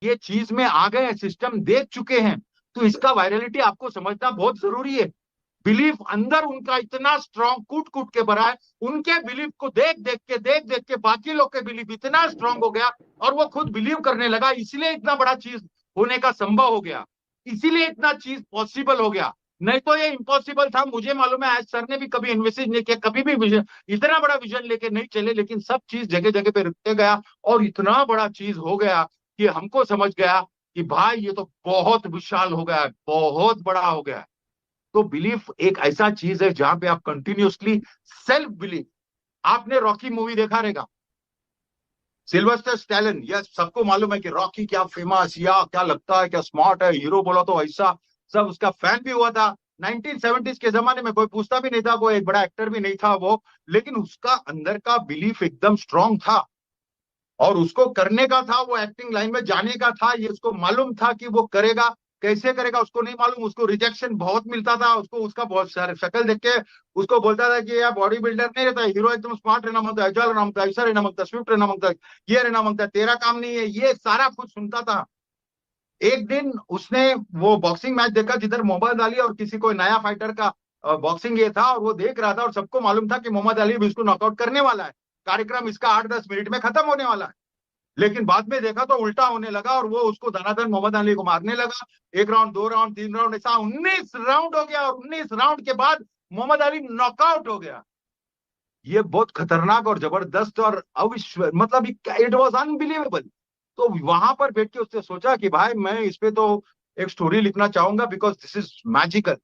ये चीज में आ गए, सिस्टम देख चुके हैं, तो इसका वायरलिटी आपको समझना बहुत जरूरी है। बिलीफ अंदर उनका इतना स्ट्रांग, कूट कूट के भरा है, उनके बिलीफ को देख देख के बाकी लोग के बिलीफ इतना स्ट्रांग हो गया, और वो खुद बिलीव करने लगा, इसलिए इतना बड़ा चीज होने का संभव हो गया, इसीलिए इतना चीज पॉसिबल हो गया। नहीं तो ये इम्पॉसिबल था, मुझे मालूम है। आज सर ने भी कभी इन्वेस्टिज नहीं किया, कभी भी विजन, इतना बड़ा विजन लेके नहीं चले, लेकिन सब चीज जगह जगह पे रुकते गया, और इतना बड़ा चीज हो गया कि हमको समझ गया कि भाई ये तो बहुत विशाल हो गया है, बहुत बड़ा हो गया है। तो बिलीफ एक ऐसा चीज है जहां पे आप कंटिन्यूसली सेल्फ बिलीफ। आपने रॉकी मूवी देखा रहेगा, सिल्वेस्टर स्टैलिन, यस, सबको मालूम है कि रॉकी क्या फेमस, या क्या लगता है, क्या स्मार्ट है, हीरो बोला तो ऐसा, सब उसका फैन भी हुआ था। 1970s के जमाने में कोई पूछता भी नहीं था, कोई एक बड़ा एक्टर भी नहीं था वो, लेकिन उसका अंदर का बिलीफ एकदम स्ट्रांग था, और उसको करने का था, वो एक्टिंग लाइन में जाने का था, ये उसको मालूम था कि वो करेगा। कैसे करेगा उसको नहीं मालूम, उसको रिजेक्शन बहुत मिलता था, उसको उसका बहुत सारे शक्ल देख के उसको बोलता था कि यार बॉडी बिल्डर नहीं रहता, हीरो एकदम स्मार्ट रहना मांगता है, एजाइल रहना मांगता है, ऐसा रहना मांगता है, स्विफ्ट रहना मांगता है, ये रहना मांगता है, तेरा काम नहीं है, ये सारा कुछ सुनता था। एक दिन उसने वो बॉक्सिंग मैच देखा जिधर मोहम्मद अली और किसी कोई नया फाइटर का बॉक्सिंग ये था, और वो देख रहा था, और सबको मालूम था कि मोहम्मद अली भी इसको नॉकआउट करने वाला है, कार्यक्रम इसका 8-10 मिनट में खत्म होने वाला है। लेकिन बाद में देखा तो उल्टा होने लगा, और वो उसको धनाधन मोहम्मद अली को मारने लगा। 1 राउंड, 2 राउंड, 3 राउंड, ऐसा 19 राउंड हो गया, और 19 राउंड के बाद मोहम्मद अली नॉकआउट हो गया। ये बहुत खतरनाक और जबरदस्त और अविश्व, मतलब इट वॉज अनबिलीवेबल। तो वहां पर बैठ के उसने सोचा कि भाई मैं इस पे तो एक स्टोरी लिखना चाहूंगा, बिकॉज दिस इज मैजिकल।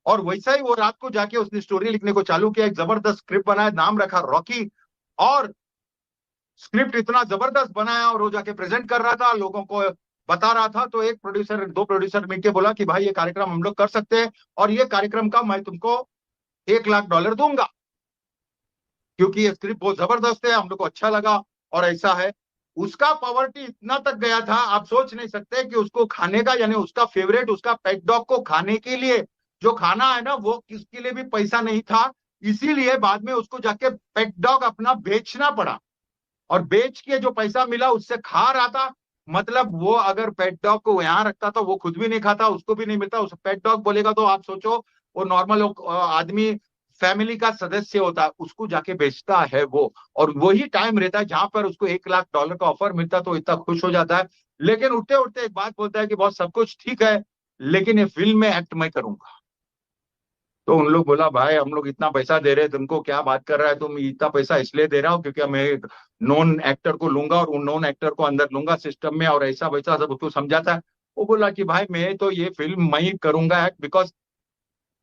और वैसा ही वो रात को जाके उसने स्टोरी लिखने को चालू किया, एक जबरदस्त स्क्रिप्ट बनाया, नाम रखा रॉकी। और स्क्रिप्ट इतना जबरदस्त बनाया, और वो जाके प्रेजेंट कर रहा था, लोगों को बता रहा था। तो एक प्रोड्यूसर, दो प्रोड्यूसर मिलकर बोला कि भाई ये कार्यक्रम हम लोग कर सकते हैं, और ये कार्यक्रम का मैं तुमको $1 लाख दूंगा, क्योंकि ये स्क्रिप्ट बहुत जबरदस्त है, हम लोग को अच्छा लगा, और ऐसा है। उसका पॉवर्टी इतना तक गया था, आप सोच नहीं सकते कि उसको खाने का, यानी उसका फेवरेट, उसका पेट डॉग को खाने के लिए जो खाना है ना, वो किसके लिए भी पैसा नहीं था। इसीलिए बाद में उसको जाके पेट डॉग अपना बेचना पड़ा, और बेच के जो पैसा मिला उससे खा रहा था। मतलब वो अगर पेट डॉग को यहाँ रखता था, वो खुद भी नहीं खाता, उसको भी नहीं मिलता। उस पेट डॉग बोलेगा तो आप सोचो, वो नॉर्मल आदमी, फैमिली का सदस्य होता है, उसको जाके बेचता है वो। और वही टाइम रहता है जहां पर उसको $1 लाख का ऑफर मिलता, तो इतना खुश हो जाता है। लेकिन उठते उठते एक बात बोलता है कि बहुत सब कुछ ठीक है, लेकिन ये फिल्म में एक्ट मैं करूंगा। तो उन लोग बोला, भाई हम लोग इतना पैसा दे रहे हैं तुमको, क्या बात कर रहा है, तुम इतना पैसा इसलिए दे रहा हो क्योंकि मैं एक नॉन एक्टर को लूंगा, और उन नॉन एक्टर को अंदर लूंगा सिस्टम में, और ऐसा वैसा सब उसको समझाता है। वो बोला कि भाई मैं तो ये फिल्म मैं ही करूंगा एक्ट, बिकॉज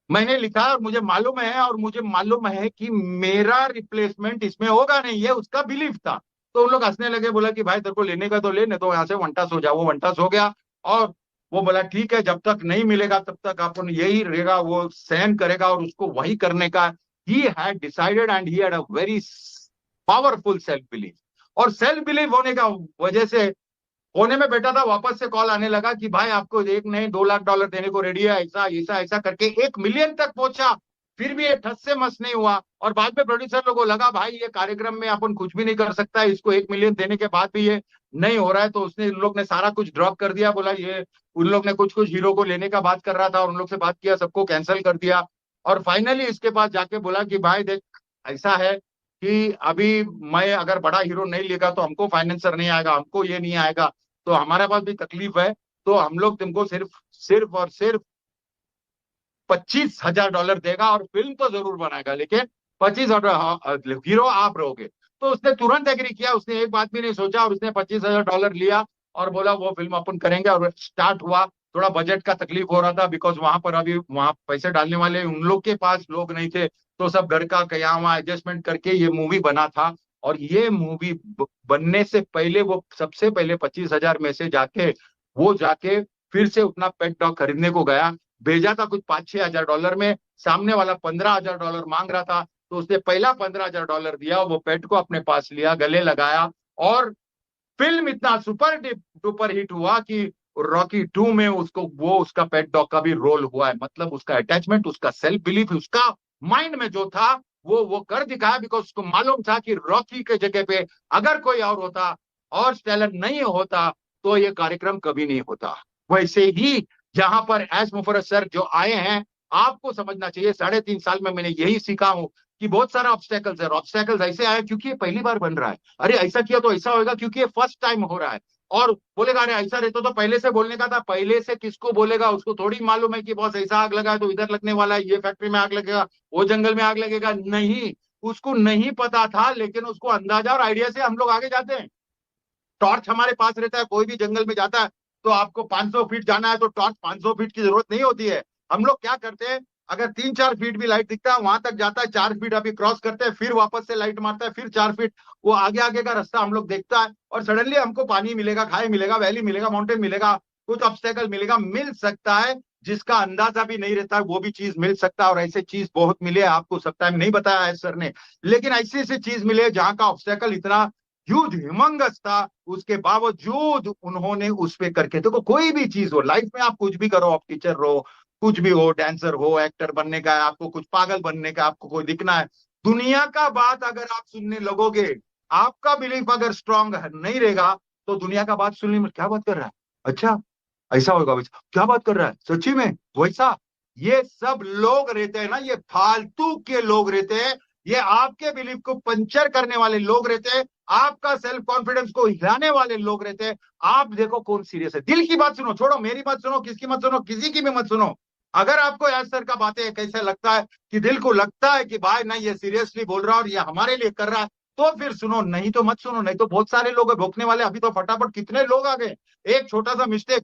मैंने लिखा और मुझे मालूम है, और मुझे मालूम है कि मेरा रिप्लेसमेंट इसमें होगा नहीं, ये उसका बिलीफ था। तो उन लोग हंसने लगे, बोला कि भाई तेरे को लेने का तो ले, नहीं तो यहाँ से वंटास हो जाओ। वो वंटास हो गया, और वो बोला ठीक है, जब तक नहीं मिलेगा तब तक अपन यही रहेगा, वो सहन करेगा, और उसको वही करने का he had decided, and he had a very powerful self belief. और सेल्फ बिलीफ होने का वजह से कोने में बैठा था, वापस से कॉल आने लगा कि भाई आपको एक नहीं $2 लाख देने को रेडी है, ऐसा ऐसा ऐसा करके 1 मिलियन तक पहुंचा। फिर भी ये ठस से मस नहीं हुआ, और बाद में प्रोड्यूसर लोगों को लगा भाई ये कार्यक्रम में अपन कुछ भी नहीं कर सकता, इसको 1 मिलियन देने के बाद भी ये नहीं हो रहा है। तो उसने, उन लोग ने सारा कुछ ड्रॉप कर दिया, बोला ये, उन लोग ने कुछ कुछ हीरो को लेने का बात कर रहा था, और उन लोग से बात किया, सबको कैंसिल कर दिया। और फाइनली इसके पास जाके बोला कि भाई देख, ऐसा है कि अभी मैं अगर बड़ा हीरो नहीं लेगा तो हमको फाइनेंसर नहीं आएगा, हमको ये नहीं आएगा, तो हमारे पास भी तकलीफ है। तो हम लोग तुमको सिर्फ सिर्फ और सिर्फ $25,000 देगा, और फिल्म तो जरूर बनाएगा, लेकिन 25,000 हीरो आप रहोगे। तो उसने तुरंत एग्री किया, उसने एक बात भी नहीं सोचा, और उसने $25,000 लिया, और बोला वो फिल्म अपन करेंगे। और स्टार्ट हुआ। थोड़ा बजट का तकलीफ हो रहा था, बिकॉज वहां पर अभी वहां पैसे डालने वाले उन लोग के पास लोग नहीं थे, तो सब घर का क्या वहां एडजस्टमेंट करके ये मूवी बना था। और ये मूवी बनने से पहले वो सबसे पहले 25,000 में से जाके, वो जाके फिर से उतना पेट डॉग खरीदने को गया। भेजा था कुछ $5-6 हजार में, सामने वाला $15,000 मांग रहा था, तो उसने पहला $15,000 दिया, वो पेट को अपने पास लिया, गले लगाया। और फिल्म इतना सुपर डुपर हिट हुआ कि रॉकी 2 में उसको, वो उसका पेट डॉग का भी रोल हुआ है। मतलब उसका अटैचमेंट, उसका सेल्फ बिलीफ, उसका माइंड में जो था वो कर दिखाया, बिकॉज उसको मालूम था कि रॉकी के जगह पे अगर कोई और होता, और स्टेलन नहीं होता, तो ये कार्यक्रम कभी नहीं होता। वैसे ही यहाँ पर एस मुफर्रत सर जो आए हैं, आपको समझना चाहिए, 3.5 साल में मैंने यही सीखा हूं कि बहुत सारा ऑब्स्टेकल्स है। ऑब्स्टेकल्स ऐसे आए क्योंकि ये पहली बार बन रहा है, अरे ऐसा किया तो ऐसा होगा क्योंकि ये फर्स्ट टाइम हो रहा है। और बोलेगा अरे ऐसा रहता तो पहले से बोलने का था, पहले से किसको बोलेगा, उसको थोड़ी मालूम है कि बॉस ऐसा आग लगा है तो इधर लगने वाला है, ये फैक्ट्री में आग लगेगा, वो जंगल में आग लगेगा, नहीं। उसको नहीं पता था, लेकिन उसको अंदाजा और आइडिया से हम लोग आगे जाते हैं। टॉर्च हमारे पास रहता है, कोई भी जंगल में जाता है तो आपको 500 फीट जाना है तो टॉर्च 500 फीट की जरूरत नहीं होती है। हम लोग क्या करते हैं, अगर 3-4 फीट भी लाइट दिखता है वहां तक जाता है, 4 फीट अभी क्रॉस करते हैं, फिर वापस से लाइट मारता है, फिर 4 फीट, वो आगे आगे का रास्ता हम लोग देखता है, और सडनली हमको पानी मिलेगा, खाई मिलेगा, वैली मिलेगा, माउंटेन मिलेगा, कुछ ऑब्स्टेकल मिलेगा, मिल सकता है, जिसका अंदाजा भी नहीं रहता है वो भी चीज मिल सकता है। और ऐसे चीज बहुत मिले, आपको सब टाइम नहीं बताया है सर ने, लेकिन ऐसी ऐसी चीज मिले जहां का ऑब्स्टेकल इतना ह्यूज हिमंगस था, उसके बावजूद उन्होंने उस पे करके, देखो कोई भी चीज हो लाइफ में, आप कुछ भी करो, आप टीचर रहो, कुछ भी हो, डांसर हो, एक्टर बनने का है आपको, कुछ पागल बनने का, आपको कोई दिखना है, दुनिया का बात अगर आप सुनने लगोगे, आपका बिलीफ अगर स्ट्रांग नहीं रहेगा, तो दुनिया का बात सुनने में क्या बात कर रहा है, अच्छा ऐसा होगा, वैसा क्या बात कर रहा है, सच्ची में वैसा, ये सब लोग रहते हैं ना, ये फालतू के लोग रहते हैं, ये आपके बिलीफ को पंचर करने वाले लोग रहते हैं, आपका सेल्फ कॉन्फिडेंस को हिलाने वाले लोग रहते हैं। आप देखो कौन सीरियस है, दिल की बात सुनो, छोड़ो मेरी बात सुनो, किसकी मत सुनो, किसी की भी मत सुनो। अगर आपको यार सर का बातें कैसे लगता है कि दिल को लगता है कि भाई नहीं ये सीरियसली बोल रहा है और ये हमारे लिए कर रहा है, तो फिर सुनो, नहीं तो मत सुनो। नहीं तो बहुत सारे लोग भोंकने वाले, अभी तो फटाफट कितने लोग आ गए, एक छोटा सा मिस्टेक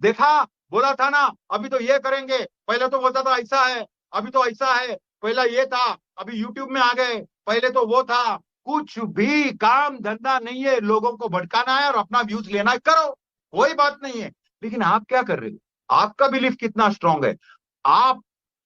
देखा, बोला था ना अभी तो ये करेंगे, पहले तो बोलता था ऐसा है, अभी तो ऐसा है, पहला ये था, अभी यूट्यूब में आ गए, पहले तो वो था। कुछ भी काम धंधा नहीं है, लोगों को भटकाना है और अपना व्यूज लेना है, करो, कोई बात नहीं है। लेकिन आप क्या कर रहे हो, आपका बिलीफ कितना स्ट्रांग है, आप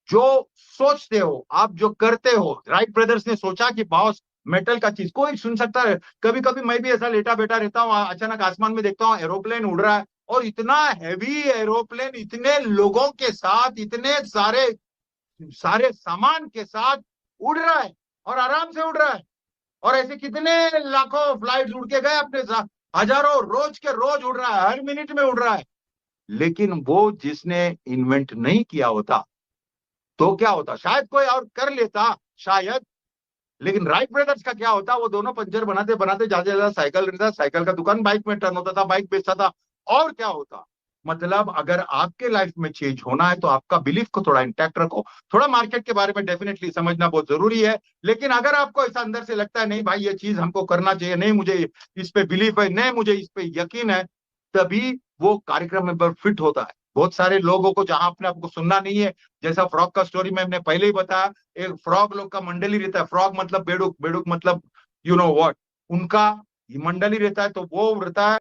जो सोचते हो, आप जो करते हो। राइट ब्रदर्स ने सोचा कि बॉस मेटल का चीज कोई सुन सकता है, कभी कभी मैं भी ऐसा लेटा बैठा रहता हूँ, अचानक आसमान में देखता हूँ एरोप्लेन उड़ रहा है, और इतना हैवी एरोप्लेन, इतने लोगों के साथ, इतने सारे सारे सामान के साथ उड़ रहा है, और आराम से उड़ रहा है, और ऐसे कितने लाखों फ्लाइट उड़ के गए अपने साथ, हजारों रोज के रोज उड़ रहा है, हर मिनट में उड़ रहा है। लेकिन वो जिसने इन्वेंट नहीं किया होता, तो क्या होता, शायद कोई और कर लेता, शायद। लेकिन राइट ब्रदर्स का क्या होता, वो दोनों पंचर बनाते बनाते ज्यादा ज्यादा साइकिल रहता, साइकिल का दुकान बाइक में टर्न होता था, बाइक बेचता था, और क्या होता। मतलब अगर आपके लाइफ में चेंज होना है तो आपका बिलीफ को थोड़ा इंटैक्ट रखो, थोड़ा मार्केट के बारे में डेफिनेटली समझना बहुत जरूरी है। लेकिन अगर आपको ऐसा अंदर से लगता है नहीं भाई ये चीज हमको करना चाहिए, नहीं मुझे इस पे बिलीफ है, नहीं मुझे इस पे यकीन है, तभी वो कार्यक्रम में फिट होता है। बहुत सारे लोगों को जहां अपने आपको सुनना नहीं है, जैसा फ्रॉग का स्टोरी में हमने पहले ही बताया, एक फ्रॉग लोग का मंडली रहता है, फ्रॉग मतलब बेडूक, बेडूक मतलब यू नो व्हाट, उनका मंडली रहता है, तो वो रहता है